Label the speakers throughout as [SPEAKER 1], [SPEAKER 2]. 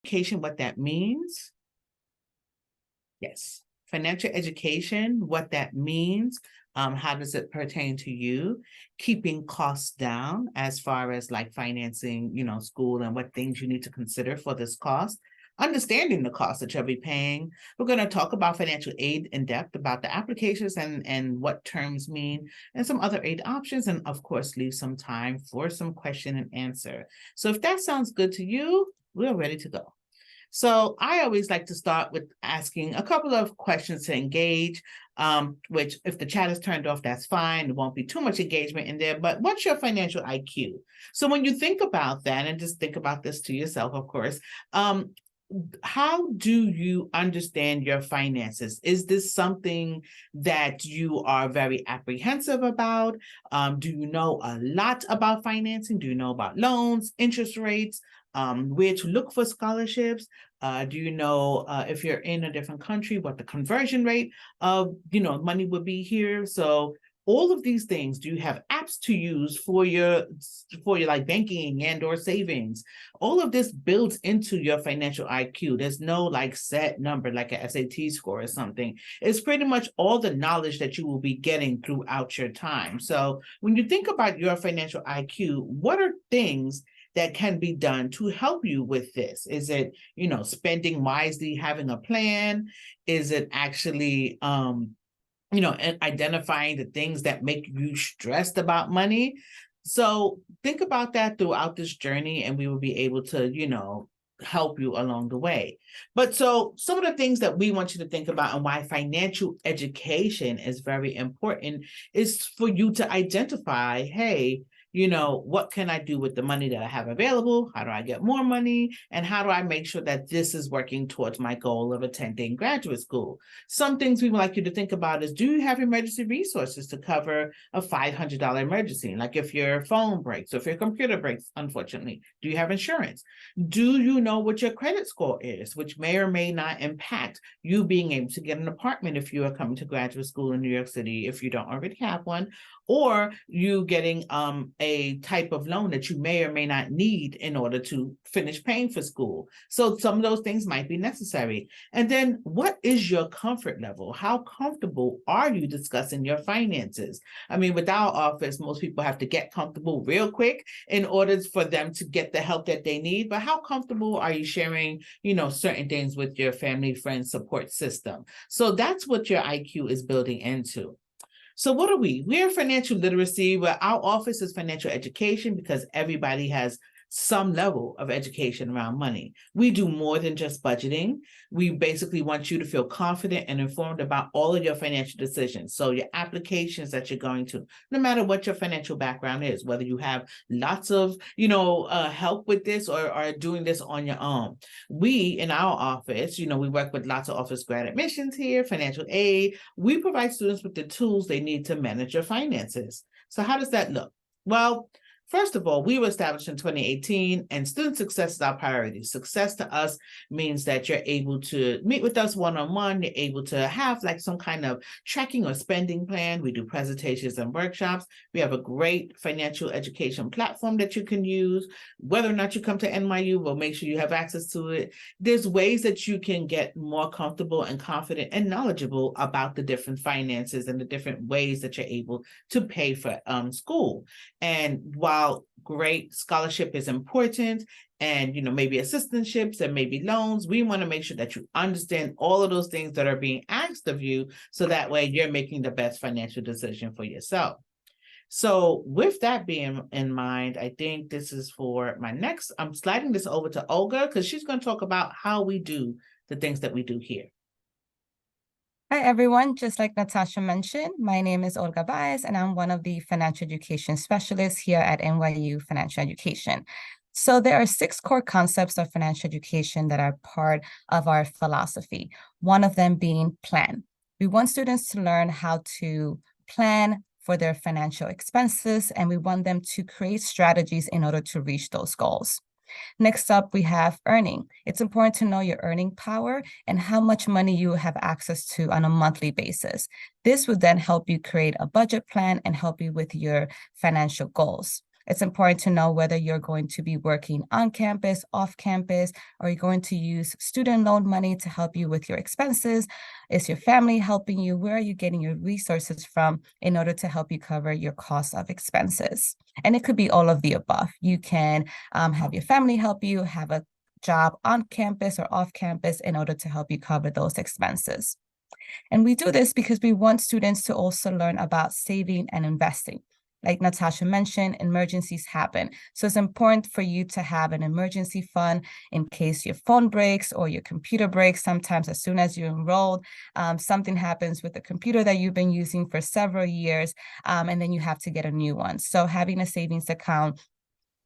[SPEAKER 1] Education, what that means. Yes. Financial education, what that means. How does it pertain to you? Keeping costs down as far as like financing, school and what things you need to consider for this cost. Understanding the cost that you'll be paying. We're going to talk about financial aid in depth, about the applications and what terms mean, and some other aid options, and of course, leave some time for some question and answer. So if that sounds good to you, we're ready to go. So I always like to start with asking a couple of questions to engage, which if the chat is turned off, that's fine. There won't be too much engagement in there, but what's your financial IQ? So when you think about that, and just think about this to yourself, of course, how do you understand your finances? Is this something that you are very apprehensive about? Do you know a lot about financing? Do you know about loans, interest rates, where to look for scholarships? Do you know if you're in a different country, what the conversion rate of money would be here? So all of these things, do you have apps to use for your like banking and or savings? All of this builds into your financial IQ. There's no like set number like a SAT score or something. It's pretty much all the knowledge that you will be getting throughout your time. So when you think about your financial IQ, what are things that can be done to help you with this? Is it, spending wisely, having a plan? Is it actually, and identifying the things that make you stressed about money? So think about that throughout this journey, and we will be able to, help you along the way. But so some of the things that we want you to think about and why financial education is very important is for you to identify, hey, what can I do with the money that I have available? How do I get more money? And how do I make sure that this is working towards my goal of attending graduate school? Some things we would like you to think about is, do you have emergency resources to cover a $500 emergency? Like if your phone breaks or if your computer breaks, unfortunately, do you have insurance? Do you know what your credit score is, which may or may not impact you being able to get an apartment if you are coming to graduate school in New York City, if you don't already have one, or you getting a type of loan that you may or may not need in order to finish paying for school. So some of those things might be necessary. And then what is your comfort level? How comfortable are you discussing your finances? I mean, with our office, most people have to get comfortable real quick in order for them to get the help that they need. But how comfortable are you sharing, certain things with your family, friends, support system? So that's what your IQ is building into. So what are we? We're financial literacy, where our office is financial education because everybody has some level of education around money. We do more than just budgeting. We basically want you to feel confident and informed about all of your financial decisions. So your applications that you're going to, no matter what your financial background is, whether you have lots of, help with this or are doing this on your own. We, in our office, we work with lots of office grad admissions here, financial aid. We provide students with the tools they need to manage your finances. So how does that look? Well, first of all, we were established in 2018, and student success is our priority. Success to us means that you're able to meet with us one-on-one. You're able to have like some kind of tracking or spending plan. We do presentations and workshops. We have a great financial education platform that you can use. Whether or not you come to NYU, we'll make sure you have access to it. There's ways that you can get more comfortable and confident and knowledgeable about the different finances and the different ways that you're able to pay for school. And while great scholarship is important, and maybe assistantships and maybe loans, we want to make sure that you understand all of those things that are being asked of you, so that way you're making the best financial decision for yourself. So with that being in mind, I think this is for my next, I'm sliding this over to Olga because she's going to talk about how we do the things that we do here.
[SPEAKER 2] Hi, everyone. Just like Natasha mentioned, my name is Olga Baez, and I'm one of the financial education specialists here at NYU Financial Education. So there are 6 core concepts of financial education that are part of our philosophy, one of them being plan. We want students to learn how to plan for their financial expenses, and we want them to create strategies in order to reach those goals. Next up, we have earning. It's important to know your earning power and how much money you have access to on a monthly basis. This would then help you create a budget plan and help you with your financial goals. It's important to know whether you're going to be working on campus, off campus, or you're going to use student loan money to help you with your expenses. Is your family helping you? Where are you getting your resources from in order to help you cover your cost of expenses? And it could be all of the above. You can have your family help you, have a job on campus or off campus in order to help you cover those expenses. And we do this because we want students to also learn about saving and investing. Like Natasha mentioned, emergencies happen. So it's important for you to have an emergency fund in case your phone breaks or your computer breaks. Sometimes as soon as you enrolled, something happens with the computer that you've been using for several years, and then you have to get a new one. So having a savings account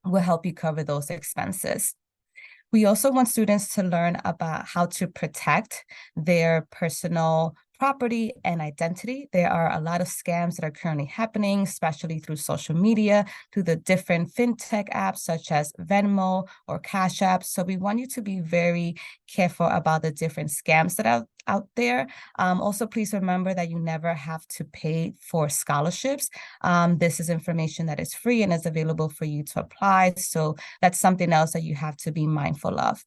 [SPEAKER 2] will help you cover those expenses. We also want students to learn about how to protect their personal property and identity. There are a lot of scams that are currently happening, especially through social media, through the different fintech apps such as Venmo or Cash App. So we want you to be very careful about the different scams that are out there. Also, please remember that you never have to pay for scholarships. This is information that is free and is available for you to apply. So that's something else that you have to be mindful of.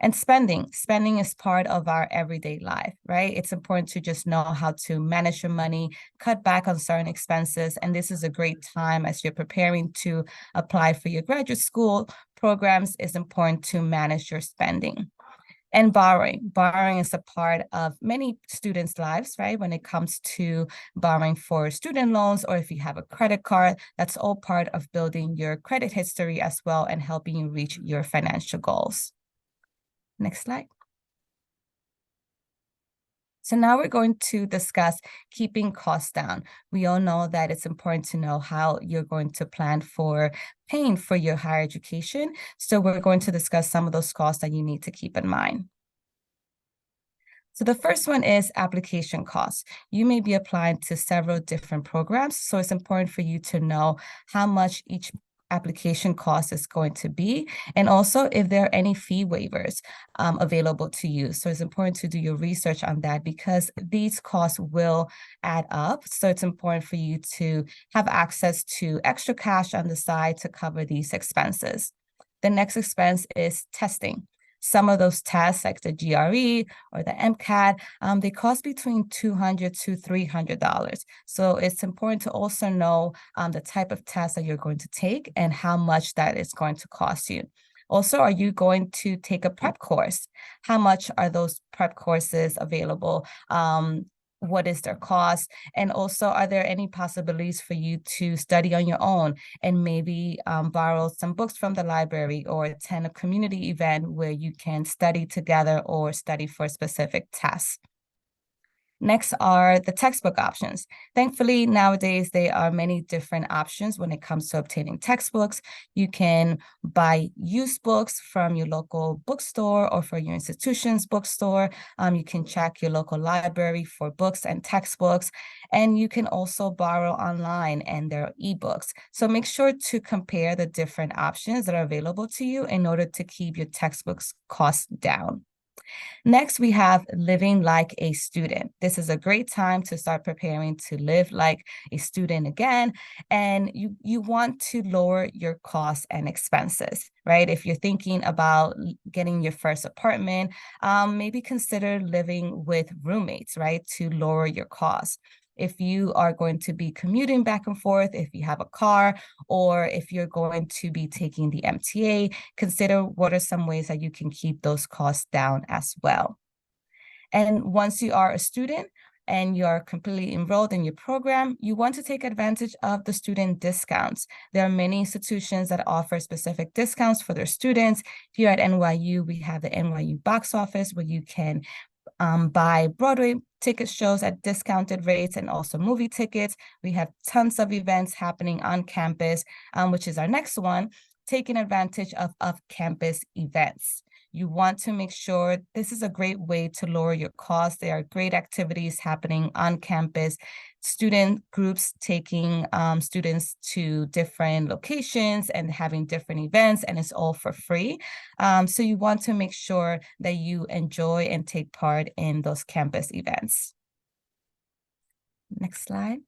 [SPEAKER 2] And spending is part of our everyday life, right? It's important to just know how to manage your money, cut back on certain expenses. And this is a great time as you're preparing to apply for your graduate school programs. It's important to manage your spending. And borrowing is a part of many students' lives, right? When it comes to borrowing for student loans, or if you have a credit card, that's all part of building your credit history as well and helping you reach your financial goals. Next slide. So now we're going to discuss keeping costs down. We all know that it's important to know how you're going to plan for paying for your higher education. So we're going to discuss some of those costs that you need to keep in mind. So the first one is application costs. You may be applying to several different programs, so it's important for you to know how much each application cost is going to be, and also if there are any fee waivers available to you. So it's important to do your research on that because these costs will add up. So it's important for you to have access to extra cash on the side to cover these expenses. The next expense is testing. Some of those tests, like the GRE or the MCAT, they cost between $200 to $300. So it's important to also know the type of test that you're going to take and how much that is going to cost you. Also, are you going to take a prep course? How much are those prep courses available? What is their cost? And also, are there any possibilities for you to study on your own and maybe borrow some books from the library or attend a community event where you can study together or study for specific tests? Next are the textbook options. Thankfully, nowadays, there are many different options when it comes to obtaining textbooks. You can buy used books from your local bookstore or for your institution's bookstore. You can check your local library for books and textbooks, and you can also borrow online and there are ebooks. So make sure to compare the different options that are available to you in order to keep your textbooks costs down. Next, we have living like a student. This is a great time to start preparing to live like a student again. And you want to lower your costs and expenses, right? If you're thinking about getting your first apartment, maybe consider living with roommates, right? To lower your costs. If you are going to be commuting back and forth, if you have a car, or if you're going to be taking the MTA, consider what are some ways that you can keep those costs down as well. And once you are a student and you're completely enrolled in your program, you want to take advantage of the student discounts. There are many institutions that offer specific discounts for their students. Here at NYU, we have the NYU box office where you can buy Broadway ticket shows at discounted rates and also movie tickets. We have tons of events happening on campus, which is our next one, taking advantage of off-campus events. You want to make sure this is a great way to lower your costs. There are great activities happening on campus, student groups taking students to different locations and having different events, and it's all for free. So you want to make sure that you enjoy and take part in those campus events. Next slide.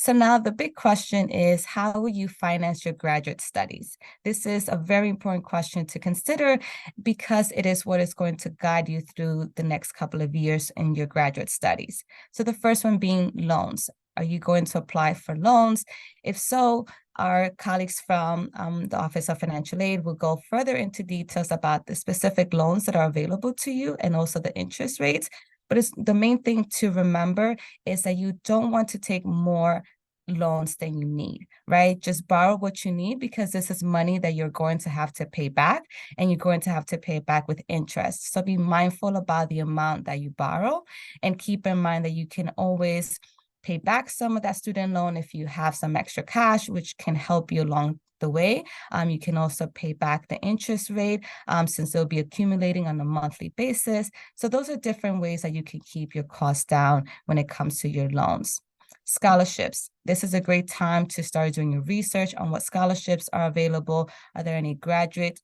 [SPEAKER 2] So now the big question is, how will you finance your graduate studies? This is a very important question to consider because it is what is going to guide you through the next couple of years in your graduate studies. So the first one being loans. Are you going to apply for loans? If so, our colleagues from the Office of Financial Aid will go further into details about the specific loans that are available to you and also the interest rates. But the main thing to remember is that you don't want to take more loans than you need, right? Just borrow what you need because this is money that you're going to have to pay back, and you're going to have to pay it back with interest. So be mindful about the amount that you borrow, and keep in mind that you can always pay back some of that student loan if you have some extra cash, which can help you along the way. You can also pay back the interest rate since they'll be accumulating on a monthly basis. So those are different ways that you can keep your costs down when it comes to your loans. Scholarships. This is a great time to start doing your research on what scholarships are available. Are there any graduate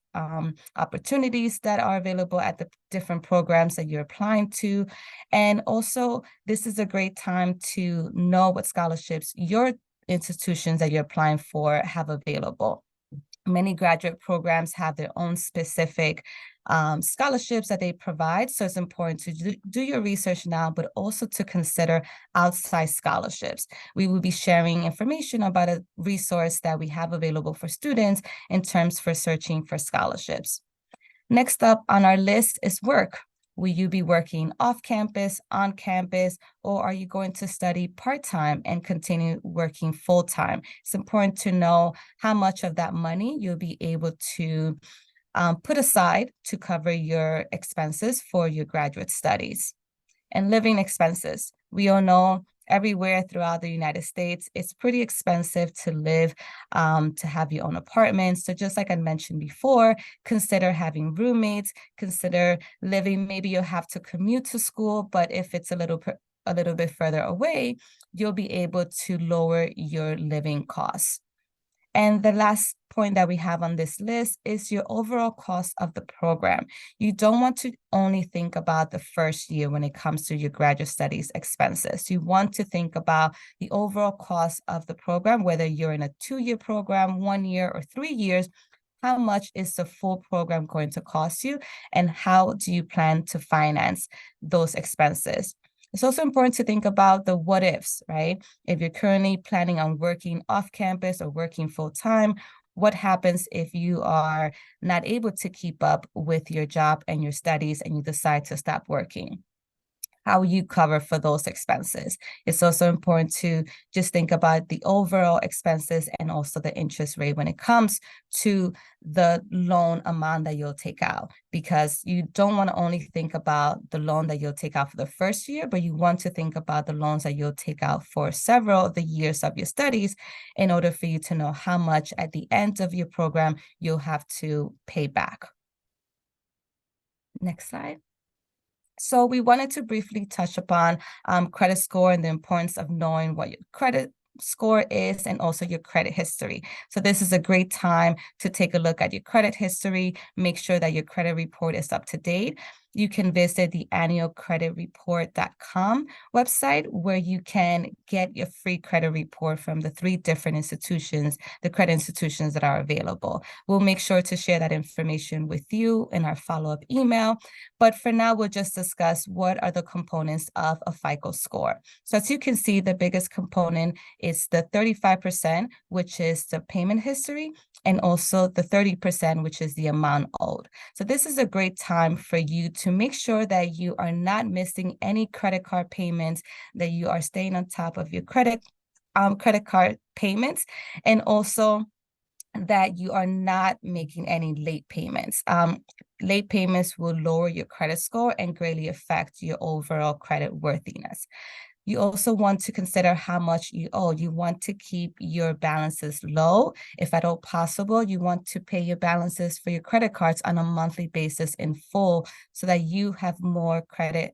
[SPEAKER 2] opportunities that are available at the different programs that you're applying to? And also, this is a great time to know what scholarships your institutions that you're applying for have available. Many graduate programs have their own specific scholarships that they provide. So it's important to do your research now, but also to consider outside scholarships. We will be sharing information about a resource that we have available for students in terms for searching for scholarships. Next up on our list is work. Will you be working off campus, on campus, or are you going to study part-time and continue working full-time? It's important to know how much of that money you'll be able to put aside to cover your expenses for your graduate studies. And living expenses. We all know everywhere throughout the United States, it's pretty expensive to live, to have your own apartment. So just like I mentioned before, consider having roommates, consider living, maybe you'll have to commute to school, but if it's a little bit further away, you'll be able to lower your living costs. And the last point that we have on this list is your overall cost of the program. You don't want to only think about the first year when it comes to your graduate studies expenses. You want to think about the overall cost of the program, whether you're in a 2-year program, 1 year, or 3 years. How much is the full program going to cost you, and how do you plan to finance those expenses? It's also important to think about the what ifs, right? If you're currently planning on working off campus or working full time, what happens if you are not able to keep up with your job and your studies and you decide to stop working? How you cover for those expenses. It's also important to just think about the overall expenses and also the interest rate when it comes to the loan amount that you'll take out, because you don't want to only think about the loan that you'll take out for the first year, but you want to think about the loans that you'll take out for several of the years of your studies in order for you to know how much at the end of your program you'll have to pay back. Next slide. So we wanted to briefly touch upon credit score and the importance of knowing what your credit score is and also your credit history. So this is a great time to take a look at your credit history, make sure that your credit report is up to date. You can visit the annualcreditreport.com website, where you can get your free credit report from the 3 different institutions, the credit institutions that are available. We'll make sure to share that information with you in our follow-up email. But for now, we'll just discuss what are the components of a FICO score. So as you can see, the biggest component is the 35%, which is the payment history, and also the 30%, which is the amount owed. So this is a great time for you to make sure that you are not missing any credit card payments, that you are staying on top of your credit card payments, and also that you are not making any late payments. Late payments will lower your credit score and greatly affect your overall credit worthiness. You also want to consider how much you owe. You want to keep your balances low. If at all possible, you want to pay your balances for your credit cards on a monthly basis in full so that you have more credit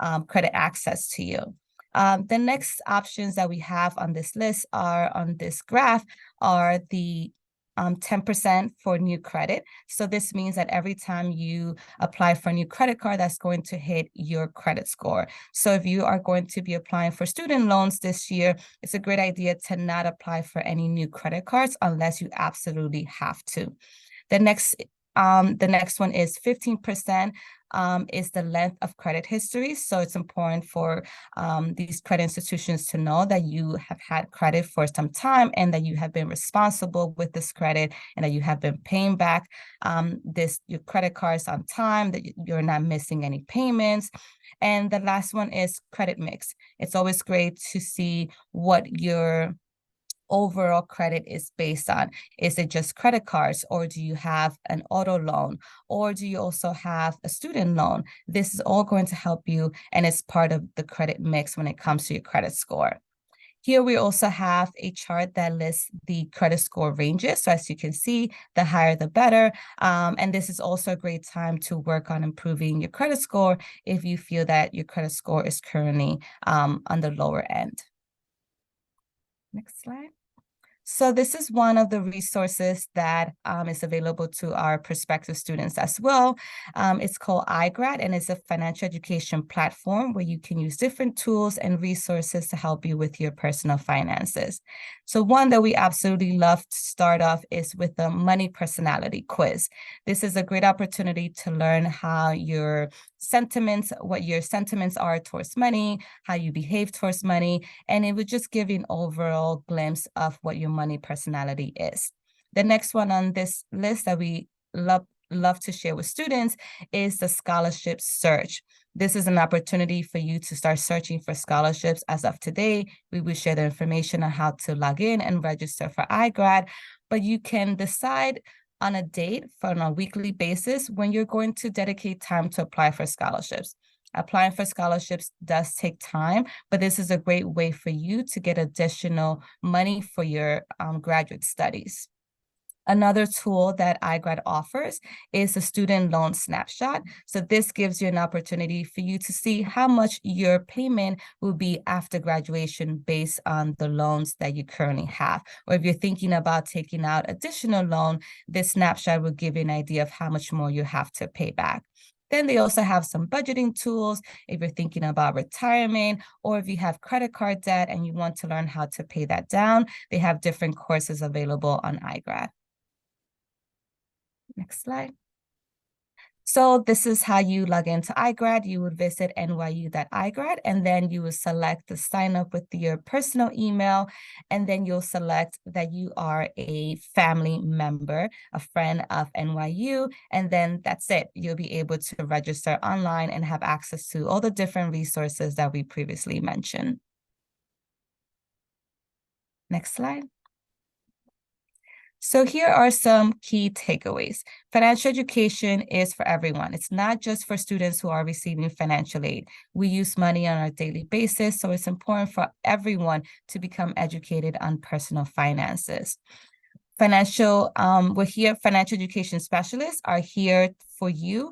[SPEAKER 2] access to you. The next options that we have on this list are on this graph are the 10% for new credit. So this means that every time you apply for a new credit card, that's going to hit your credit score. So if you are going to be applying for student loans this year, it's a great idea to not apply for any new credit cards unless you absolutely have to. The next one is 15% is the length of credit history. So it's important for these credit institutions to know that you have had credit for some time and that you have been responsible with this credit and that you have been paying back your credit cards on time, that you're not missing any payments. And the last one is credit mix. It's always great to see what your overall credit is based on. Is it just credit cards, or do you have an auto loan, or do you also have a student loan? This is all going to help you, and it's part of the credit mix when it comes to your credit score. Here we also have a chart that lists the credit score ranges. So as you can see, the higher the better. And this is also a great time to work on improving your credit score if you feel that your credit score is currently on the lower end. Next slide. So this is one of the resources that is available to our prospective students as well. It's called iGrad, and it's a financial education platform where you can use different tools and resources to help you with your personal finances. So one that we absolutely love to start off is with the money personality quiz. This is a great opportunity to learn how what your sentiments are towards money, how you behave towards money, and it would just give you an overall glimpse of what your money personality is. The next one on this list that we love to share with students is the scholarship search. This is an opportunity for you to start searching for scholarships. As of today, we will share the information on how to log in and register for iGrad, but you can decide on a date on a weekly basis when you're going to dedicate time to apply for scholarships. Applying for scholarships does take time, but this is a great way for you to get additional money for your graduate studies. Another tool that iGrad offers is a student loan snapshot. So this gives you an opportunity for you to see how much your payment will be after graduation based on the loans that you currently have. Or if you're thinking about taking out additional loan, this snapshot will give you an idea of how much more you have to pay back. Then they also have some budgeting tools if you're thinking about retirement, or if you have credit card debt and you want to learn how to pay that down. They have different courses available on iGrad. Next slide. So this is how you log into iGrad. You would visit nyu.igrad, and then you will select the sign up with your personal email, and then you'll select that you are a family member, a friend of NYU, and then that's it. You'll be able to register online and have access to all the different resources that we previously mentioned. Next slide. So here are some key takeaways. Financial education is for everyone. It's not just for students who are receiving financial aid. We use money on a daily basis, so it's important for everyone to become educated on personal finances. Financial education specialists are here for you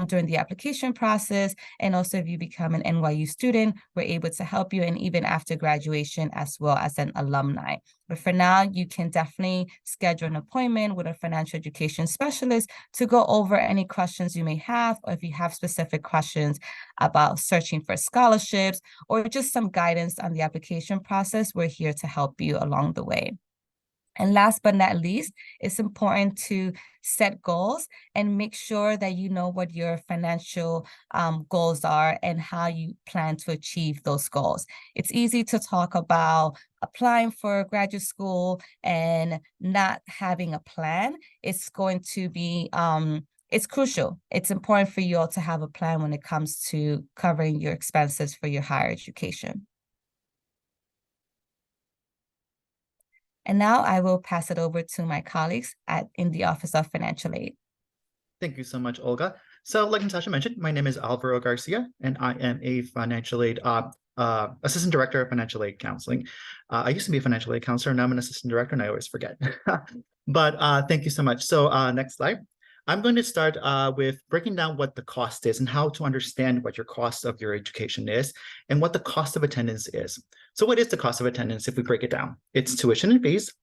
[SPEAKER 2] during the application process. And also if you become an NYU student, we're able to help you, and even after graduation as well as an alumni. But for now, you can definitely schedule an appointment with a financial education specialist to go over any questions you may have, or if you have specific questions about searching for scholarships or just some guidance on the application process, we're here to help you along the way. And last but not least, it's important to set goals and make sure that you know what your financial goals are and how you plan to achieve those goals. It's easy to talk about applying for graduate school and not having a plan. It's going to be it's crucial. It's important for you all to have a plan when it comes to covering your expenses for your higher education. And now I will pass it over to my colleagues in the Office of Financial Aid.
[SPEAKER 3] Thank you so much, Olga. So like Natasha mentioned, my name is Alvaro Garcia, and I am a financial aid assistant director of financial aid counseling. I used to be a financial aid counselor, now I'm an assistant director, and I always forget. But thank you so much. So next slide. I'm going to start with breaking down what the cost is and how to understand what your cost of your education is and what the cost of attendance is. So what is the cost of attendance if we break it down? It's tuition and fees,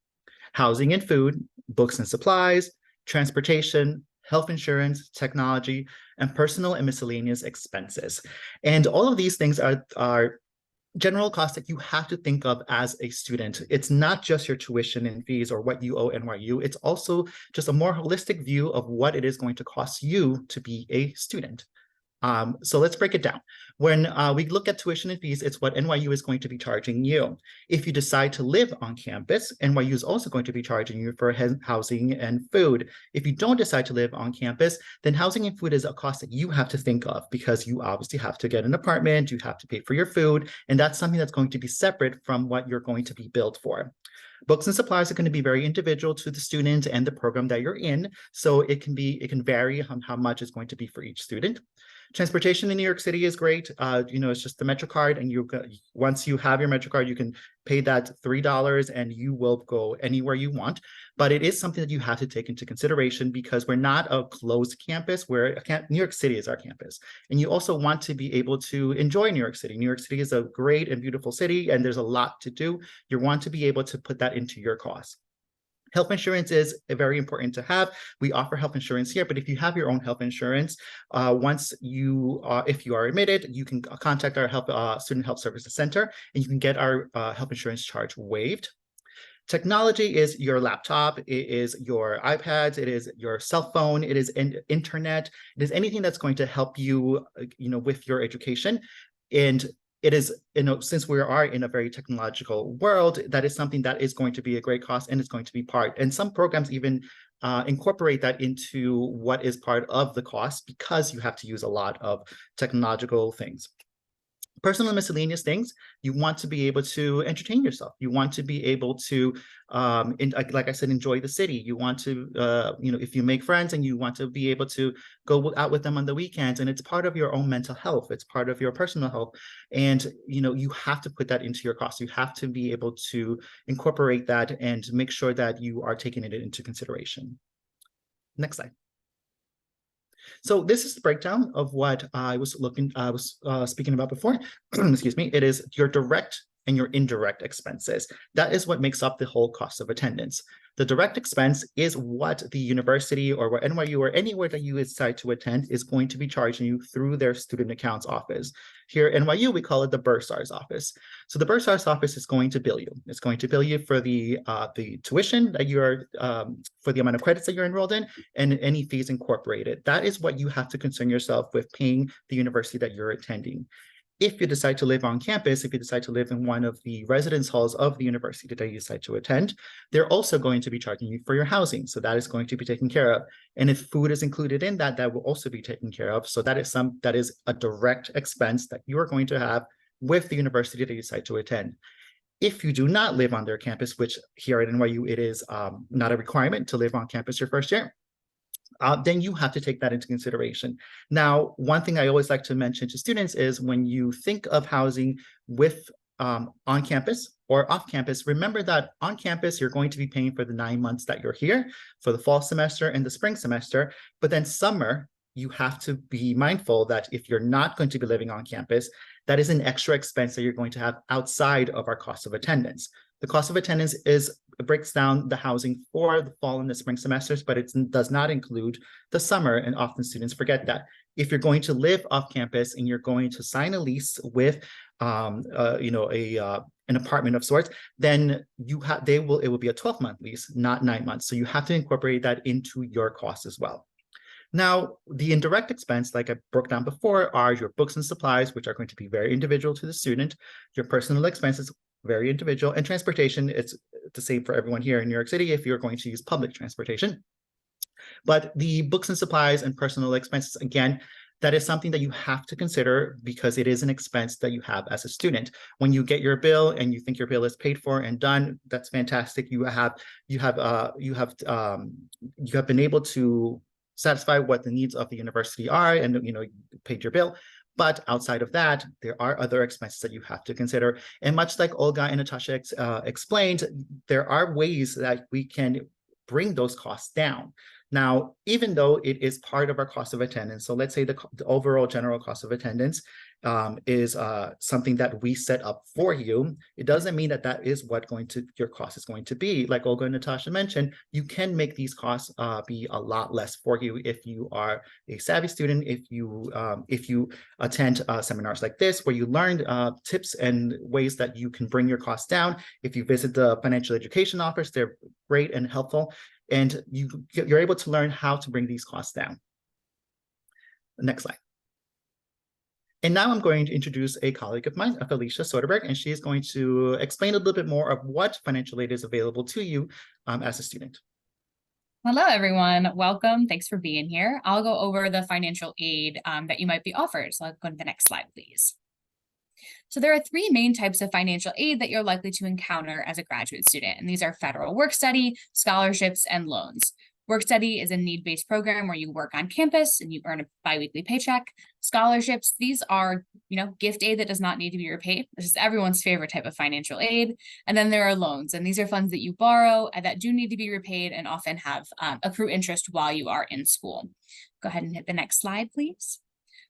[SPEAKER 3] housing and food, books and supplies, transportation, health insurance, technology, and personal and miscellaneous expenses. And all of these things are general costs that you have to think of as a student. It's not just your tuition and fees or what you owe NYU. It's also just a more holistic view of what it is going to cost you to be a student. So let's break it down. When we look at tuition and fees, it's what NYU is going to be charging you. If you decide to live on campus, NYU is also going to be charging you for housing and food. If you don't decide to live on campus, then housing and food is a cost that you have to think of, because you obviously have to get an apartment, you have to pay for your food, and that's something that's going to be separate from what you're going to be billed for. Books and supplies are going to be very individual to the student and the program that you're in. So it can vary on how much it's going to be for each student. Transportation in New York City is great. It's just the Metro card, and once you have your Metro card, you can pay that $3 and you will go anywhere you want. But it is something that you have to take into consideration, because we're not a closed campus. New York City is our campus. And you also want to be able to enjoy New York City. New York City is a great and beautiful city, and there's a lot to do. You want to be able to put that into your costs. Health insurance is very important to have. We offer health insurance here, but if you have your own health insurance, if you are admitted, you can contact our Student Health Services Center, and you can get our health insurance charge waived. Technology is your laptop, it is your iPads, it is your cell phone, it is internet, it is anything that's going to help you, with your education. And it is, since we are in a very technological world, that is something that is going to be a great cost, and it's going to be part. And some programs even incorporate that into what is part of the cost, because you have to use a lot of technological things. Personal and miscellaneous things, you want to be able to entertain yourself. You want to be able to, like I said, enjoy the city. You want to, if you make friends, and you want to be able to go out with them on the weekends, and it's part of your own mental health. It's part of your personal health. And, you have to put that into your costs. You have to be able to incorporate that and make sure that you are taking it into consideration. Next slide. So this is the breakdown of what I was speaking about before. Excuse me. It is your direct and your indirect expenses. That is what makes up the whole cost of attendance. The direct expense is what the university or what NYU or anywhere that you decide to attend is going to be charging you through their student accounts office. Here at NYU, we call it the bursar's office. So the bursar's office is going to bill you. It's going to bill you for the tuition that you're, for the amount of credits that you're enrolled in, and any fees incorporated. That is what you have to concern yourself with paying the university that you're attending. If you decide to live on campus, if you decide to live in one of the residence halls of the university that you decide to attend, they're also going to be charging you for your housing. So that is going to be taken care of. And if food is included in that, that will also be taken care of. So that is a direct expense that you are going to have with the university that you decide to attend. If you do not live on their campus, which here at NYU, it is not a requirement to live on campus your first year, then you have to take that into consideration. Now, one thing I always like to mention to students is when you think of housing with on campus or off campus, remember that on campus, you're going to be paying for the 9 months that you're here, for the fall semester and the spring semester, but then summer, you have to be mindful that if you're not going to be living on campus, that is an extra expense that you're going to have outside of our cost of attendance. The cost of attendance breaks down the housing for the fall and the spring semesters, but it does not include the summer, and often students forget that. If you're going to live off campus and you're going to sign a lease with an apartment of sorts, then it will be a 12-month lease, not 9 months. So you have to incorporate that into your costs as well. Now, the indirect expense, like I broke down before, are your books and supplies, which are going to be very individual to the student, your personal expenses, very individual, and transportation, it's the same for everyone here in New York City if you're going to use public transportation. But the books and supplies and personal expenses, again, that is something that you have to consider because it is an expense that you have as a student. When you get your bill and you think your bill is paid for and done, that's fantastic. You have been able to satisfy what the needs of the university are, and you paid your bill. But outside of that, there are other expenses that you have to consider. And much like Olga and Natasha explained, there are ways that we can bring those costs down. Now, even though it is part of our cost of attendance, so let's say the overall general cost of attendance is something that we set up for you, it doesn't mean that that is what your cost is going to be. Like Olga and Natasha mentioned, you can make these costs be a lot less for you if you are a savvy student, if you attend seminars like this, where you learn tips and ways that you can bring your costs down. If you visit the financial education office, they're great and helpful. And you're able to learn how to bring these costs down. Next slide. And now I'm going to introduce a colleague of mine, Felicia Soderberg, and she is going to explain a little bit more of what financial aid is available to you as a student.
[SPEAKER 4] Hello, everyone. Welcome. Thanks for being here. I'll go over the financial aid that you might be offered. So I'll go to the next slide, please. So there are three main types of financial aid that you're likely to encounter as a graduate student, and these are federal work study, scholarships, and loans. Work study is a need-based program where you work on campus and you earn a biweekly paycheck. Scholarships, these are, gift aid that does not need to be repaid. This is everyone's favorite type of financial aid. And then there are loans, and these are funds that you borrow and that do need to be repaid and often have accrue interest while you are in school. Go ahead and hit the next slide, please.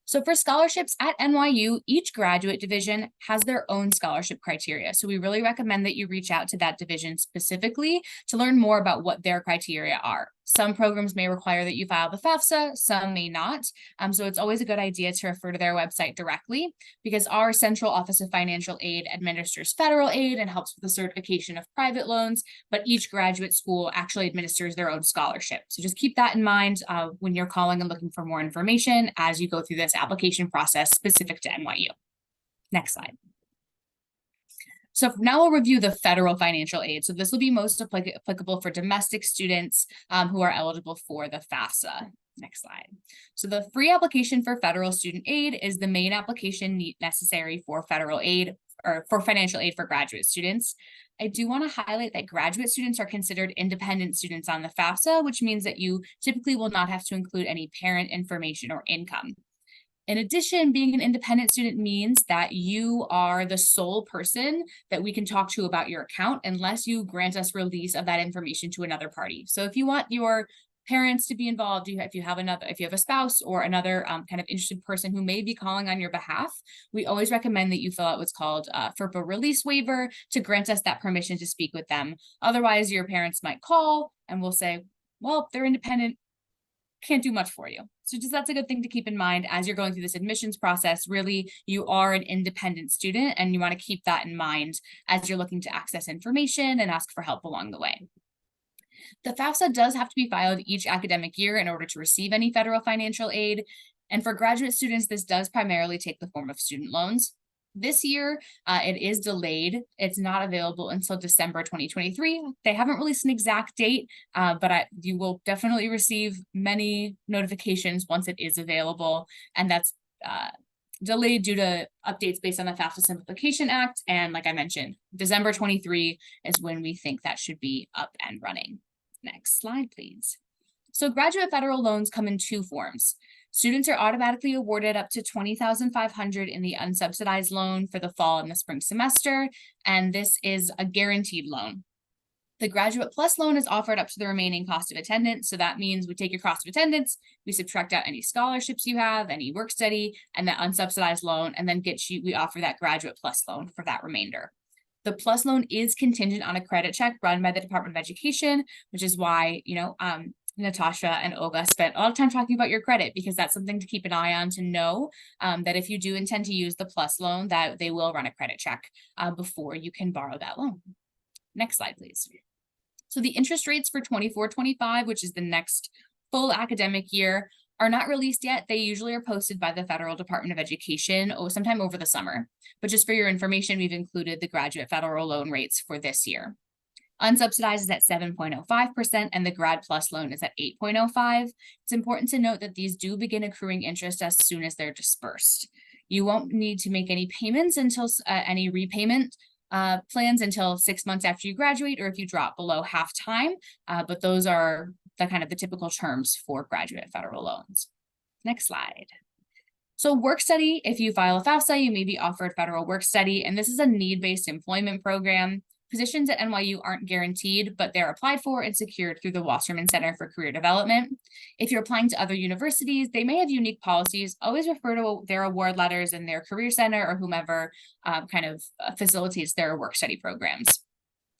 [SPEAKER 4] So for scholarships at NYU, each graduate division has their own scholarship criteria. So we really recommend that you reach out to that division specifically to learn more about what their criteria are. Some programs may require that you file the FAFSA, some may not. So it's always a good idea to refer to their website directly, because our Central Office of Financial Aid administers federal aid and helps with the certification of private loans, but each graduate school actually administers their own scholarship. So just keep that in mind when you're calling and looking for more information as you go through this application process specific to NYU. Next slide. So now we'll review the federal financial aid. So this will be most applicable for domestic students who are eligible for the FAFSA. Next slide. So the free application for federal student aid is the main application necessary for federal aid or for financial aid for graduate students. I do want to highlight that graduate students are considered independent students on the FAFSA, which means that you typically will not have to include any parent information or income. In addition, being an independent student means that you are the sole person that we can talk to about your account unless you grant us release of that information to another party. So if you want your parents to be involved, if you have a spouse or another kind of interested person who may be calling on your behalf, we always recommend that you fill out what's called FERPA release waiver to grant us that permission to speak with them. Otherwise, your parents might call and we'll say, well, they're independent, can't do much for you. So just that's a good thing to keep in mind as you're going through this admissions process. Really, you are an independent student and you want to keep that in mind as you're looking to access information and ask for help along the way. The FAFSA does have to be filed each academic year in order to receive any federal financial aid. And for graduate students, this does primarily take the form of student loans. This year, it is delayed. It's not available until December 2023. They haven't released an exact date, but you will definitely receive many notifications once it is available. And that's delayed due to updates based on the FAFSA Simplification Act. And like I mentioned, December 23 is when we think that should be up and running. Next slide, please. So graduate federal loans come in two forms. Students are automatically awarded up to $20,500 in the unsubsidized loan for the fall and the spring semester, and this is a guaranteed loan. The Graduate Plus loan is offered up to the remaining cost of attendance, so that means we take your cost of attendance, we subtract out any scholarships you have, any work study, and that unsubsidized loan, and then we offer that Graduate Plus loan for that remainder. The Plus loan is contingent on a credit check run by the Department of Education, which is why, Natasha and Olga spent a lot of time talking about your credit, because that's something to keep an eye on, to know that if you do intend to use the Plus loan, that they will run a credit check before you can borrow that loan. Next slide, please. So the interest rates for 24-25, which is the next full academic year, are not released yet. They usually are posted by the Federal Department of Education sometime over the summer. But just for your information, we've included the graduate federal loan rates for this year. Unsubsidized is at 7.05%, and the Grad Plus loan is at 8.05%. It's important to note that these do begin accruing interest as soon as they're dispersed. You won't need to make any payments until any repayment plans until 6 months after you graduate, or if you drop below half time, but those are the typical terms for graduate federal loans. Next slide. So work study, if you file a FAFSA, you may be offered federal work study, and this is a need-based employment program. Positions at NYU aren't guaranteed, but they're applied for and secured through the Wasserman Center for Career Development. If you're applying to other universities, they may have unique policies. Always refer to their award letters and their career center or whomever facilitates their work study programs.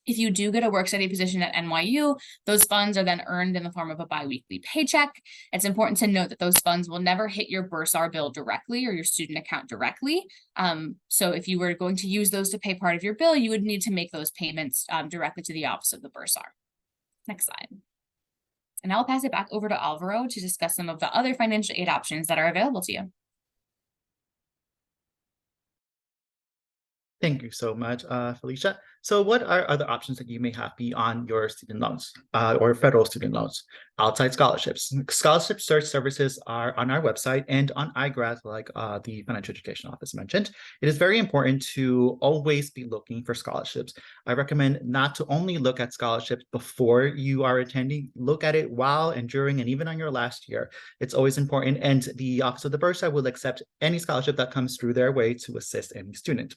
[SPEAKER 4] If you do get a work study position at NYU, those funds are then earned in the form of a biweekly paycheck. It's important to note that those funds will never hit your bursar bill directly or your student account directly. So if you were going to use those to pay part of your bill, you would need to make those payments directly to the office of the bursar. Next slide. And I'll pass it back over to Alvaro to discuss some of the other financial aid options that are available to you.
[SPEAKER 3] Thank you so much, Felicia. So what are other options that you may have beyond your student loans or federal student loans? Outside scholarships. Scholarship search services are on our website and on iGrad, like the Financial Education Office mentioned. It is very important to always be looking for scholarships. I recommend not to only look at scholarships before you are attending, look at it while and during and even on your last year. It's always important, and the Office of the Bursar will accept any scholarship that comes through their way to assist any student.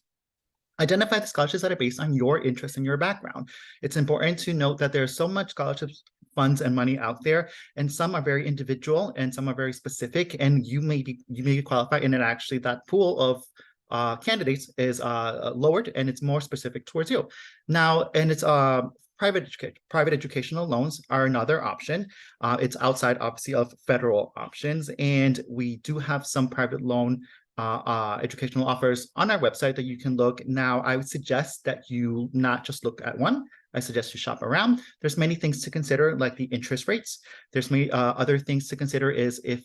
[SPEAKER 3] Identify the scholarships that are based on your interest and your background. It's important to note that there's so much scholarships, funds, and money out there, and some are very individual and some are very specific, and you may qualify, and then actually that pool of candidates is lowered and it's more specific towards you. Now, and it's private educational loans are another option. It's outside, obviously, of federal options, and we do have some private loan educational offers on our website that you can look. Now, I would suggest that you not just look at one. I suggest you shop around. There's many things to consider, like the interest rates. There's many other things to consider is if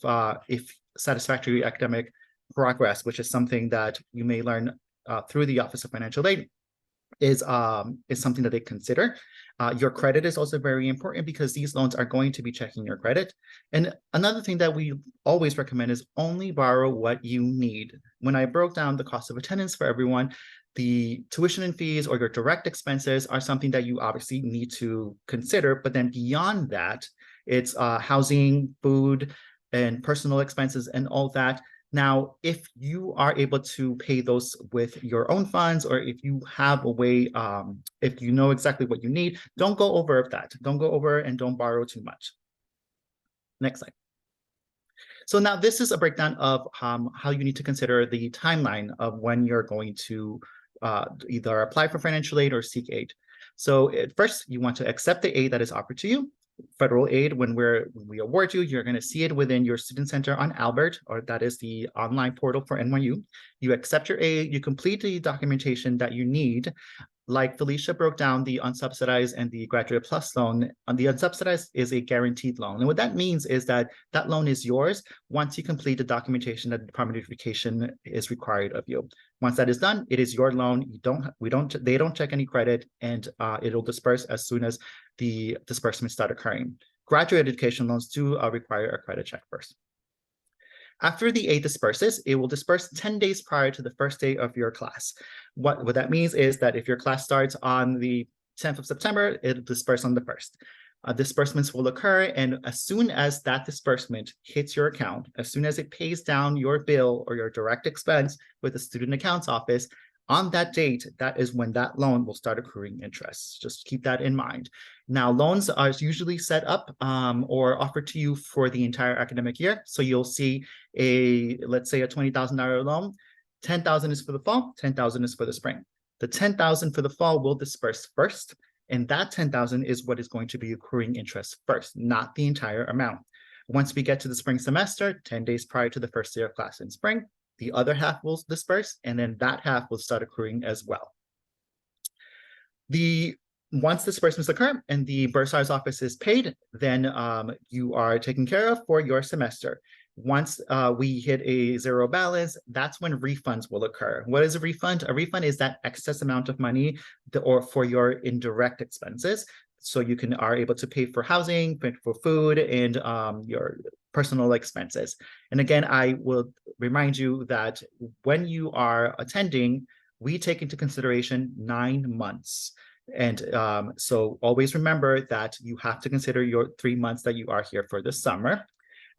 [SPEAKER 3] satisfactory academic progress, which is something that you may learn through the Office of Financial Aid, is something that they consider. Your credit is also very important because these loans are going to be checking your credit. And another thing that we always recommend is only borrow what you need. When I broke down the cost of attendance for everyone, the tuition and fees or your direct expenses are something that you obviously need to consider. But then beyond that, it's housing, food, and personal expenses and all that. Now, if you are able to pay those with your own funds, or if you have a way, if you know exactly what you need, don't go over that. Don't go over and don't borrow too much. Next slide. So now this is a breakdown of how you need to consider the timeline of when you're going to either apply for financial aid or seek aid. So first, you want to accept the aid that is offered to you. Federal aid, when we award you, you're going to see it within your student center on Albert, or that is the online portal for NYU. You accept your aid, you complete the documentation that you need. Like Felicia broke down the unsubsidized and the Graduate Plus loan, the unsubsidized is a guaranteed loan. And what that means is that that loan is yours once you complete the documentation that the Department of Education is required of you. Once that is done, it is your loan. They don't check any credit, and it'll disperse as soon as the disbursements start occurring. Graduate education loans do require a credit check first. After the aid disperses, it will disperse 10 days prior to the first day of your class. What that means is that if your class starts on the 10th of September, it'll disperse on the 1st. Disbursements will occur, and as soon as that disbursement hits your account, as soon as it pays down your bill or your direct expense with the Student Accounts Office, on that date, that is when that loan will start accruing interest. Just keep that in mind. Now, loans are usually set up or offered to you for the entire academic year. So you'll see let's say a $20,000 loan, $10,000 is for the fall, $10,000 is for the spring. The $10,000 for the fall will disperse first, and that $10,000 is what is going to be accruing interest first, not the entire amount. Once we get to the spring semester, 10 days prior to the first day of class in spring, the other half will disperse, and then that half will start accruing as well. Once disbursements occur and the bursar's office is paid, then you are taken care of for your semester. Once we hit a zero balance, that's when refunds will occur. What is a refund? A refund is that excess amount of money or for your indirect expenses. So you are able to pay for housing, pay for food, and your personal expenses. And again, I will remind you that when you are attending, we take into consideration 9 months. And so always remember that you have to consider your 3 months that you are here for the summer.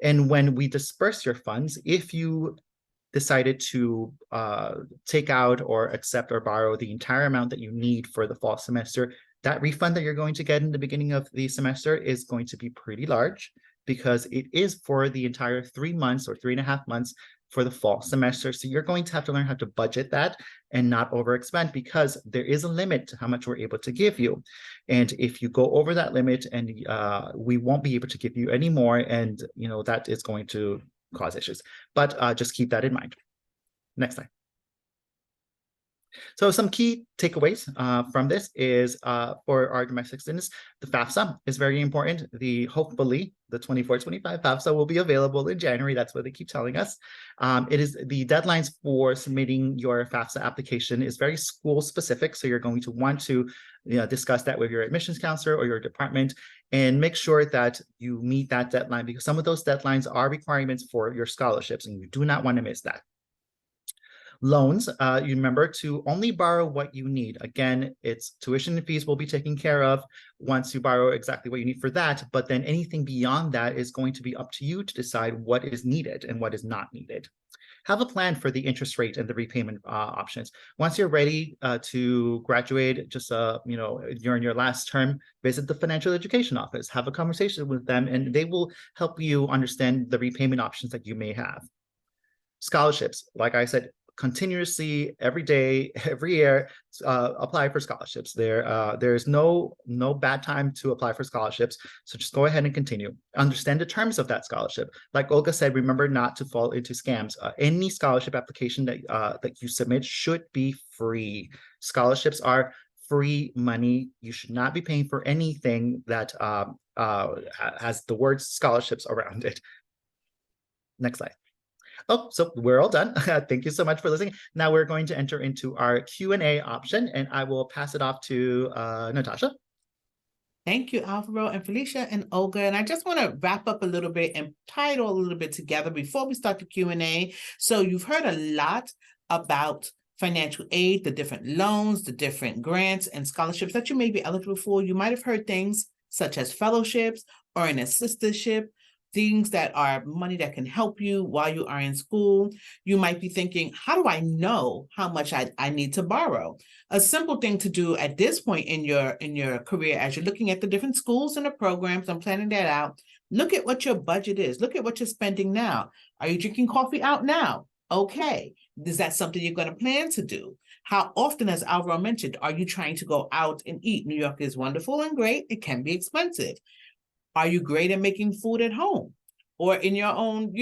[SPEAKER 3] And when we disperse your funds, if you decided to take out or accept or borrow the entire amount that you need for the fall semester, that refund that you're going to get in the beginning of the semester is going to be pretty large, because it is for the entire 3 months or 3.5 months for the fall semester. So you're going to have to learn how to budget that and not overexpend, because there is a limit to how much we're able to give you. And if you go over that limit, and we won't be able to give you any more, and that is going to cause issues. But just keep that in mind. Next slide. So some key takeaways from this is for our domestic students, the FAFSA is very important. Hopefully the 24-25 FAFSA will be available in January. That's what they keep telling us. It is the deadlines for submitting your FAFSA application is very school specific. So you're going to want to discuss that with your admissions counselor or your department, and make sure that you meet that deadline, because some of those deadlines are requirements for your scholarships, and you do not want to miss that. Loans, you remember to only borrow what you need. Again, it's tuition and fees will be taken care of once you borrow exactly what you need for that. But then anything beyond that is going to be up to you to decide what is needed and what is not needed. Have a plan for the interest rate and the repayment options. Once you're ready to graduate, just you're in your last term, visit the financial education office, have a conversation with them, and they will help you understand the repayment options that you may have. Scholarships, like I said, continuously, every day, every year, apply for scholarships. There's no bad time to apply for scholarships. So just go ahead and continue. Understand the terms of that scholarship. Like Olga said, remember not to fall into scams. Any scholarship application that you submit should be free. Scholarships are free money. You should not be paying for anything that has the word scholarships around it. Next slide. Oh, so we're all done. Thank you so much for listening. Now we're going to enter into our Q&A option, and I will pass it off to Natasha.
[SPEAKER 1] Thank you, Alvaro and Felicia and Olga. And I just want to wrap up a little bit and tie it all a little bit together before we start the Q&A. So you've heard a lot about financial aid, the different loans, the different grants and scholarships that you may be eligible for. You might have heard things such as fellowships or an assistantship, things that are money that can help you while you are in school. You might be thinking, how do I know how much I need to borrow? A simple thing to do at this point in your career, as you're looking at the different schools and the programs and planning that out, look at what your budget is. Look at what you're spending now. Are you drinking coffee out now? Okay. Is that something you're going to plan to do? How often, as Alvaro mentioned, are you trying to go out and eat? New York is wonderful and great. It can be expensive. Are you great at making food at home or in your own,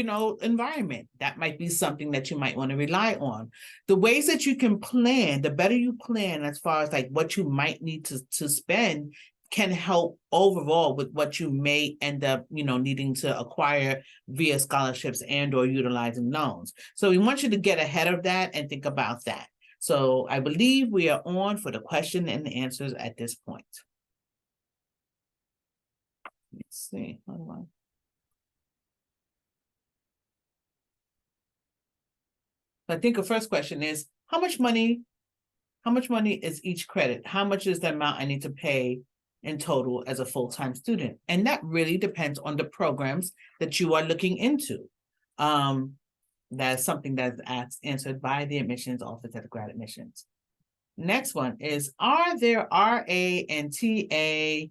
[SPEAKER 1] environment? That might be something that you might want to rely on. The ways that you can plan, the better you plan as far as like what you might need to spend, can help overall with what you may end up, needing to acquire via scholarships and or utilizing loans. So we want you to get ahead of that and think about that. So I believe we are on for the question and the answers at this point. Let's see. I think the first question is, how much money is each credit? How much is the amount I need to pay in total as a full-time student? And that really depends on the programs that you are looking into. That's something that's answered by the admissions office at the grad admissions. Next one is, are there RA and TA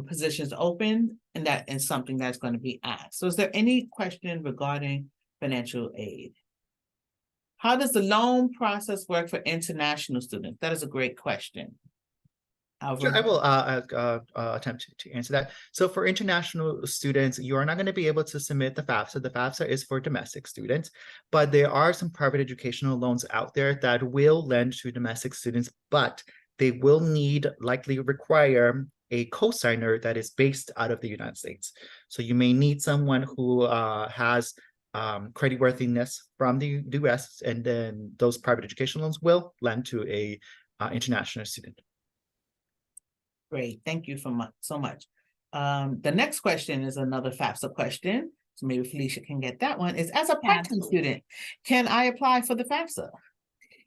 [SPEAKER 1] positions open? And that is something that's going to be asked. So is there any question regarding financial aid? How does the loan process work for international students? That is a great question.
[SPEAKER 3] Sure, I will attempt to answer that. So for international students, you are not going to be able to submit the FAFSA. The FAFSA is for domestic students, but there are some private educational loans out there that will lend to domestic students, but they will likely require a cosigner that is based out of the United States. So you may need someone who has creditworthiness from the US, and then those private education loans will lend to a international student.
[SPEAKER 1] Great, thank you so much. The next question is another FAFSA question. So maybe Felicia can get that one. Is, as a part-time student, can I apply for the FAFSA?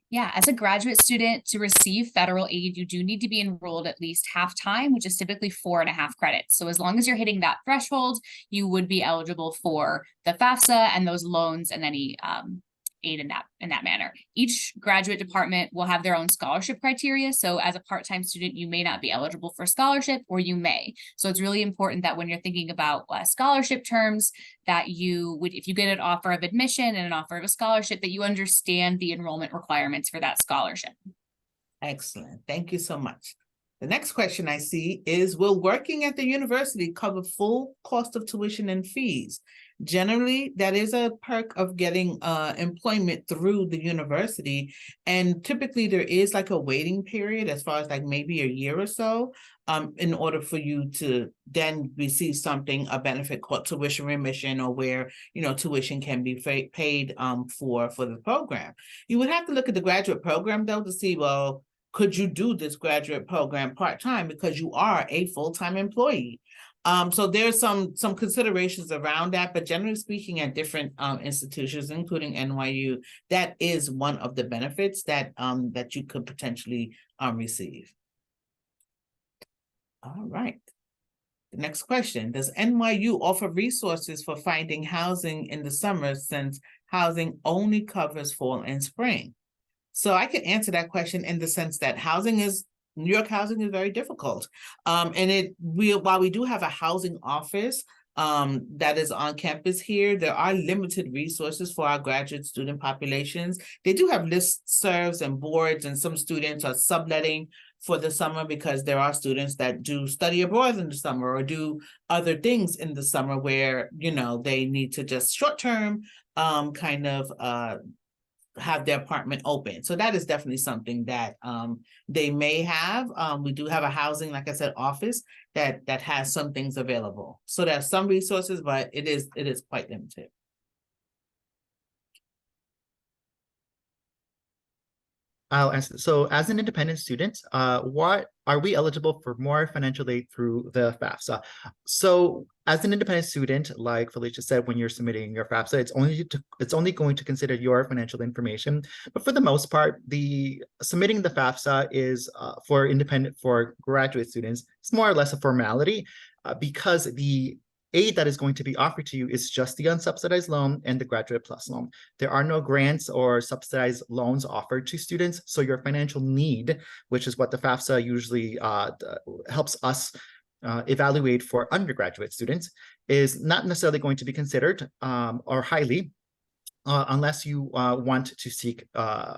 [SPEAKER 4] Yeah, as a graduate student, to receive federal aid, you do need to be enrolled at least half-time, which is typically 4.5 credits. So as long as you're hitting that threshold, you would be eligible for the FAFSA and those loans and any aid in that manner. Each graduate department will have their own scholarship criteria. So as a part-time student, you may not be eligible for scholarship, or you may. So it's really important that when you're thinking about scholarship terms, that you would, if you get an offer of admission and an offer of a scholarship, that you understand the enrollment requirements for that scholarship.
[SPEAKER 1] Excellent. Thank you so much. The next question I see is, will working at the university cover full cost of tuition and fees? Generally, that is a perk of getting employment through the university. And typically there is like a waiting period, as far as like maybe a year or so, in order for you to then receive something, a benefit called tuition remission, or where, you know, tuition can be paid for the program. You would have to look at the graduate program though to see, well, could you do this graduate program part-time because you are a full-time employee? So there's some considerations around that, but generally speaking, at different institutions, including NYU, that is one of the benefits that that you could potentially receive. All right. The next question, does NYU offer resources for finding housing in the summer, since housing only covers fall and spring? So I can answer that question in the sense that New York housing is very difficult. And while we do have a housing office that is on campus here, there are limited resources for our graduate student populations. They do have listservs and boards, and some students are subletting for the summer because there are students that do study abroad in the summer or do other things in the summer where, you know, they need to just short-term have their apartment open. So that is definitely something that they may have. We do have a housing, like I said, office that has some things available. So there's some resources, but it is quite limited.
[SPEAKER 3] I'll answer. So as an independent student, what are we eligible for more financial aid through the FAFSA? So as an independent student, like Felicia said, when you're submitting your FAFSA, it's only going to consider your financial information. But for the most part, submitting the FAFSA is for graduate students. It's more or less a formality because the aid that is going to be offered to you is just the unsubsidized loan and the Graduate Plus loan. There are no grants or subsidized loans offered to students. So your financial need, which is what the FAFSA usually helps us evaluate for undergraduate students, is not necessarily going to be considered or highly unless you want to seek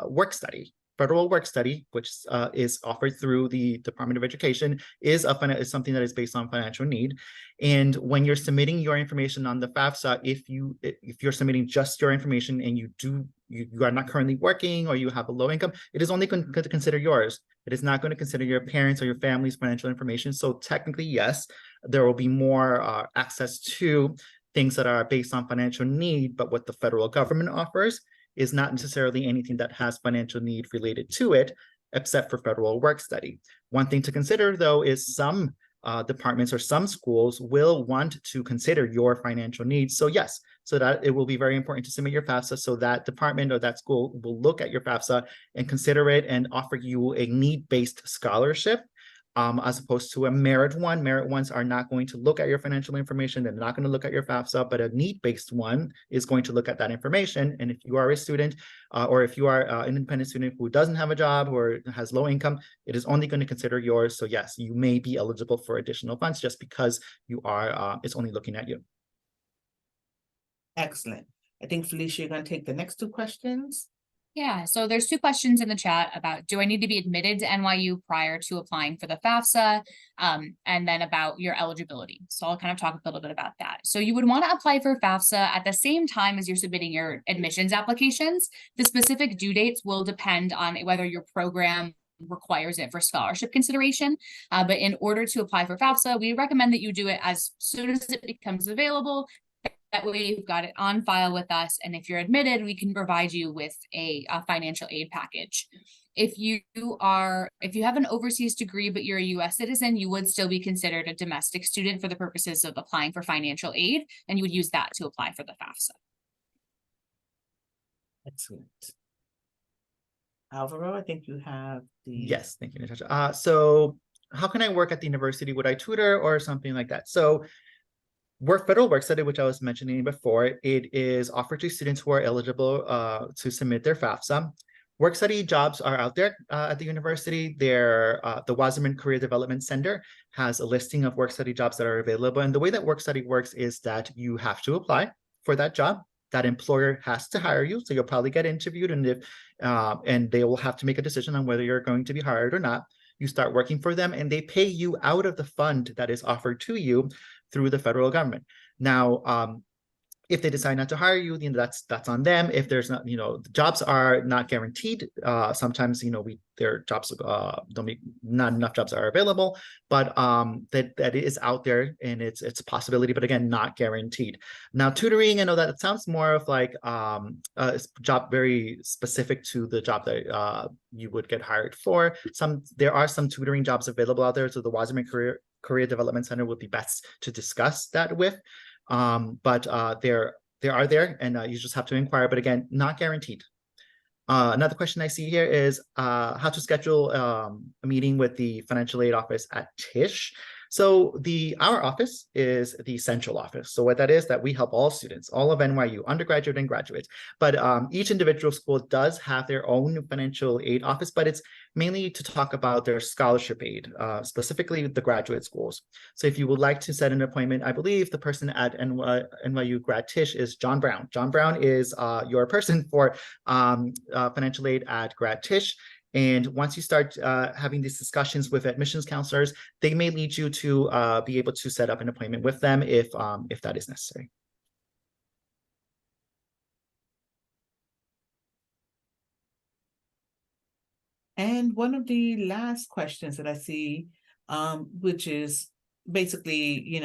[SPEAKER 3] work study. Federal work study, which is offered through the Department of Education, is something that is based on financial need. And when you're submitting your information on the FAFSA, if you're submitting just your information and you are not currently working or you have a low income, it is only going to consider yours. It is not going to consider your parents or your family's financial information. So technically, yes, there will be more access to things that are based on financial need, but what the federal government offers is not necessarily anything that has financial need related to it, except for federal work study. One thing to consider, though, is some departments or some schools will want to consider your financial needs. So yes, so that it will be very important to submit your FAFSA, so that department or that school will look at your FAFSA and consider it and offer you a need-based scholarship, as opposed to a merit one. Merit ones are not going to look at your financial information. They're not going to look at your FAFSA, but a need-based one is going to look at that information. And if you are a student or if you are an independent student who doesn't have a job or has low income, it is only going to consider yours. So yes, you may be eligible for additional funds just because you are, it's only looking at you.
[SPEAKER 1] Excellent. I think, Felicia, you're going to take the next two questions.
[SPEAKER 4] Yeah, so there's two questions in the chat about, do I need to be admitted to NYU prior to applying for the FAFSA? And then about your eligibility. So I'll kind of talk a little bit about that. So you would want to apply for FAFSA at the same time as you're submitting your admissions applications. The specific due dates will depend on whether your program requires it for scholarship consideration. But in order to apply for FAFSA, we recommend that you do it as soon as it becomes available. That way you've got it on file with us. And if you're admitted, we can provide you with a financial aid package. If you have an overseas degree, but you're a US citizen, you would still be considered a domestic student for the purposes of applying for financial aid. And you would use that to apply for the FAFSA.
[SPEAKER 1] Excellent. Alvaro, I think you have the...
[SPEAKER 3] Yes, thank you, Natasha. So how can I work at the university? Would I tutor or something like that? So Federal work study, which I was mentioning before, it is offered to students who are eligible to submit their FAFSA. Work study jobs are out there at the university. The Wasserman Career Development Center has a listing of work study jobs that are available. And the way that work study works is that you have to apply for that job. That employer has to hire you. So you'll probably get interviewed, and they will have to make a decision on whether you're going to be hired or not. You start working for them, and they pay you out of the fund that is offered to you through the federal government. Now, if they decide not to hire you, that's on them. If there's not, the jobs are not guaranteed. Sometimes, their jobs not enough jobs are available, but that is out there, and it's a possibility, but again, not guaranteed. Now, tutoring, I know that it sounds more of like a job very specific to the job that you would get hired for. There are some tutoring jobs available out there, so the Wasserman Career Development Center would be best to discuss that with. But there are there, and you just have to inquire, but again, not guaranteed. Another question I see here is how to schedule a meeting with the financial aid office at Tisch. So our office is the central office. So what that is, that we help all students, all of NYU, undergraduate and graduates. But each individual school does have their own financial aid office, but it's mainly to talk about their scholarship aid, specifically the graduate schools. So if you would like to set an appointment, I believe the person at NYU Grad Tisch is John Brown. John Brown is your person for financial aid at Grad Tisch. And once you start having these discussions with admissions counselors, they may lead you to be able to set up an appointment with them if that is necessary.
[SPEAKER 1] And one of the last questions that I see, which is basically,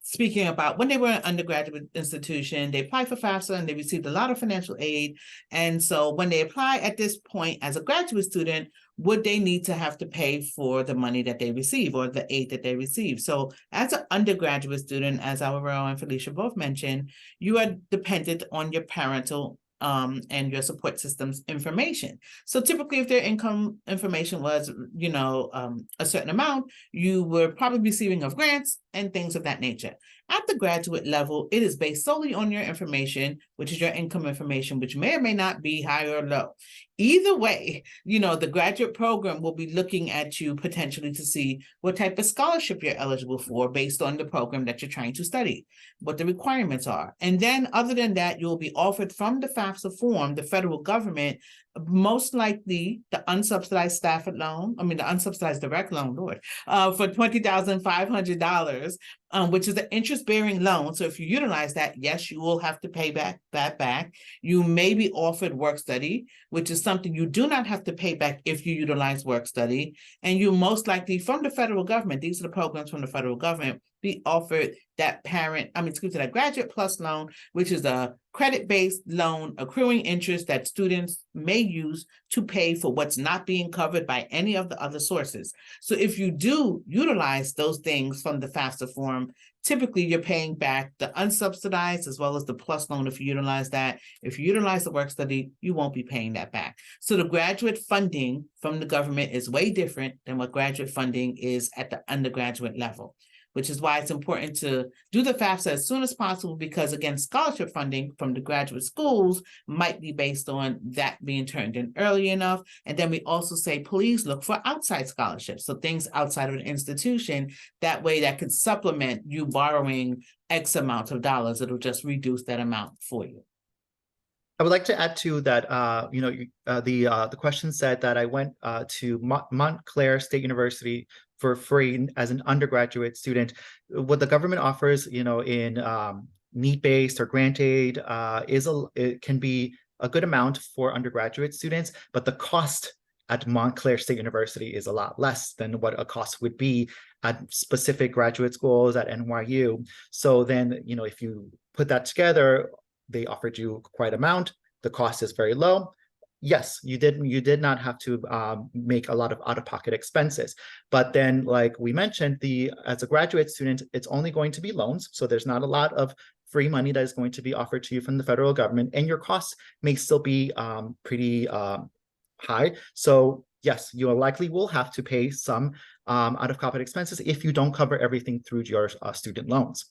[SPEAKER 1] speaking about when they were an undergraduate institution, they applied for FAFSA and they received a lot of financial aid. And so when they apply at this point as a graduate student, would they need to have to pay for the money that they receive or the aid that they receive? So as an undergraduate student, as Alvaro and Felicia both mentioned, you are dependent on your parental and your support system's information. So typically, if their income information was, a certain amount, you were probably receiving of grants and things of that nature. At the graduate level, it is based solely on your information, which is your income information, which may or may not be high or low. Either way, the graduate program will be looking at you potentially to see what type of scholarship you're eligible for based on the program that you're trying to study, what the requirements are. And then other than that, you'll be offered from the FAFSA form, the federal government, most likely the unsubsidized Stafford loan, the unsubsidized direct loan, Lord, for $20,500, which is an interest-bearing loan. So if you utilize that, yes, you will have to pay that back. You may be offered work study, which is something you do not have to pay back if you utilize work study. And you most likely from the federal government, these are the programs from the federal government, be offered that that graduate plus loan, which is a credit-based loan accruing interest that students may use to pay for what's not being covered by any of the other sources. So if you do utilize those things from the FAFSA form, typically you're paying back the unsubsidized as well as the plus loan if you utilize that. If you utilize the work study, you won't be paying that back. So the graduate funding from the government is way different than what graduate funding is at the undergraduate level, which is why it's important to do the FAFSA as soon as possible, because again, scholarship funding from the graduate schools might be based on that being turned in early enough. And then we also say, please look for outside scholarships. So things outside of an institution, that way that could supplement you borrowing X amount of dollars. It'll just reduce that amount for you.
[SPEAKER 3] I would like to add to that, the question said that I went to Montclair State University for free as an undergraduate student. What the government offers, in need-based or grant aid, it can be a good amount for undergraduate students, but the cost at Montclair State University is a lot less than what a cost would be at specific graduate schools at NYU. So then, if you put that together, they offered you quite amount. The cost is very low. Yes, you did not have to make a lot of out-of-pocket expenses. But then, like we mentioned, as a graduate student, it's only going to be loans. So there's not a lot of free money that is going to be offered to you from the federal government, and your costs may still be pretty high. So yes, you likely will have to pay some out-of-pocket expenses if you don't cover everything through your student loans.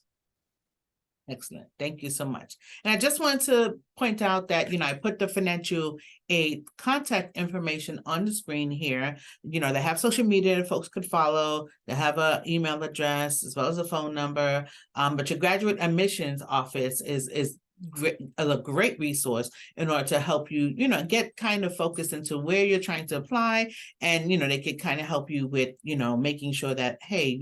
[SPEAKER 1] Excellent. Thank you so much. And I just wanted to point out that, I put the financial aid contact information on the screen here. They have social media that folks could follow. They have an email address as well as a phone number. But your graduate admissions office is a great resource in order to help you, get kind of focused into where you're trying to apply. And, they can kind of help you with, making sure that, hey,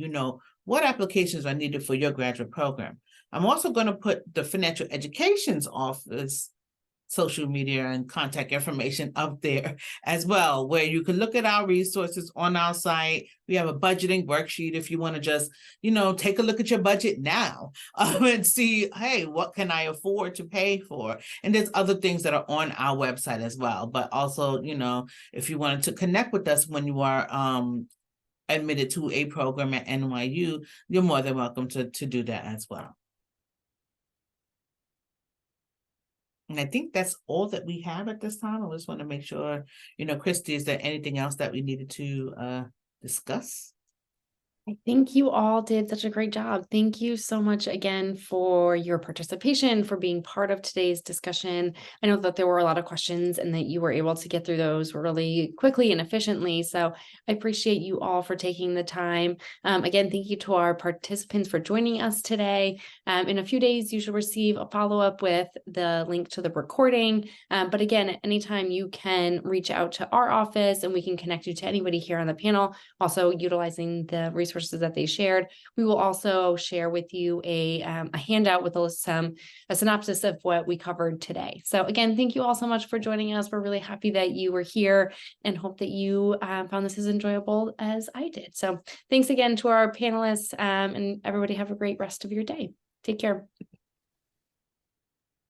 [SPEAKER 1] what applications are needed for your graduate program. I'm also going to put the financial education's office social media and contact information up there as well, where you can look at our resources on our site. We have a budgeting worksheet if you want to just, take a look at your budget now and see, hey, what can I afford to pay for? And there's other things that are on our website as well. But also, if you wanted to connect with us when you are admitted to a program at NYU, you're more than welcome to do that as well. And I think that's all that we have at this time. I just want to make sure, Christy, is there anything else that we needed to discuss?
[SPEAKER 5] I think you all did such a great job. Thank you so much again for your participation, for being part of today's discussion. I know that there were a lot of questions and that you were able to get through those really quickly and efficiently. So I appreciate you all for taking the time. Again, thank you to our participants for joining us today. In a few days, you should receive a follow-up with the link to the recording. But again, anytime you can reach out to our office and we can connect you to anybody here on the panel, also utilizing the resources that they shared. We will also share with you a handout with a synopsis of what we covered today. So again, thank you all so much for joining us. We're really happy that you were here and hope that you found this as enjoyable as I did. So thanks again to our panelists, and everybody have a great rest of your day. Take care.